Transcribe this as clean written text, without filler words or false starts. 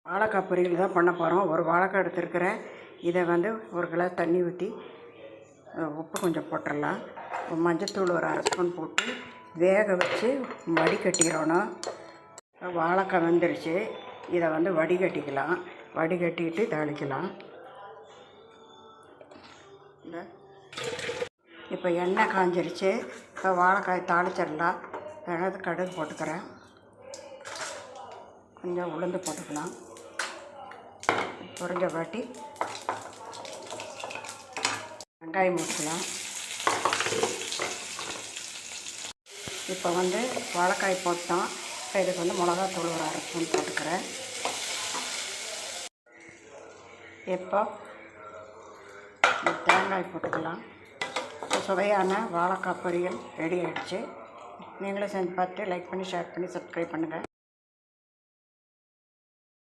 வாழைக்காய் பொரியல் தான் பண்ண போகிறோம். ஒரு வாழைக்காய் எடுத்துருக்கிறேன். இதை வந்து ஒரு கிளாஸ் தண்ணி ஊற்றி உப்பு கொஞ்சம் போட்டுடலாம். மஞ்சத்தூள் ஒரு அரை ஸ்பூன் போட்டு வேக வச்சு வடிகட்டிடணும். வாழைக்காய் வெந்துருச்சு. இதை வந்து வடிகட்டிக்கலாம். வடிகட்டிட்டு தாளிக்கலாம். இப்போ எண்ணெய் காஞ்சிருச்சு. இப்போ வாழைக்காய் தாளிச்சிடலாம். வேணாது கடுகு போட்டுக்கிறேன். கொஞ்சம் உளுந்து போட்டுக்கலாம். பொரிஞ்ச வாட்டி வெங்காயம் போட்டுக்கலாம். இப்போ வந்து வாழைக்காய் போட்டோம். இப்போ இதுக்கு வந்து மிளகாத்தூள் ஒரு அரை ஸ்பூன் போட்டுக்கிறேன். இப்போ தேங்காய் போட்டுக்கலாம். சுவையான வாழைக்காய் பொரியல் ரெடி ஆகிடுச்சு. நீங்களும் செஞ்சு பார்த்து லைக் பண்ணி ஷேர் பண்ணி சப்ஸ்கிரைப் பண்ணுங்கள்.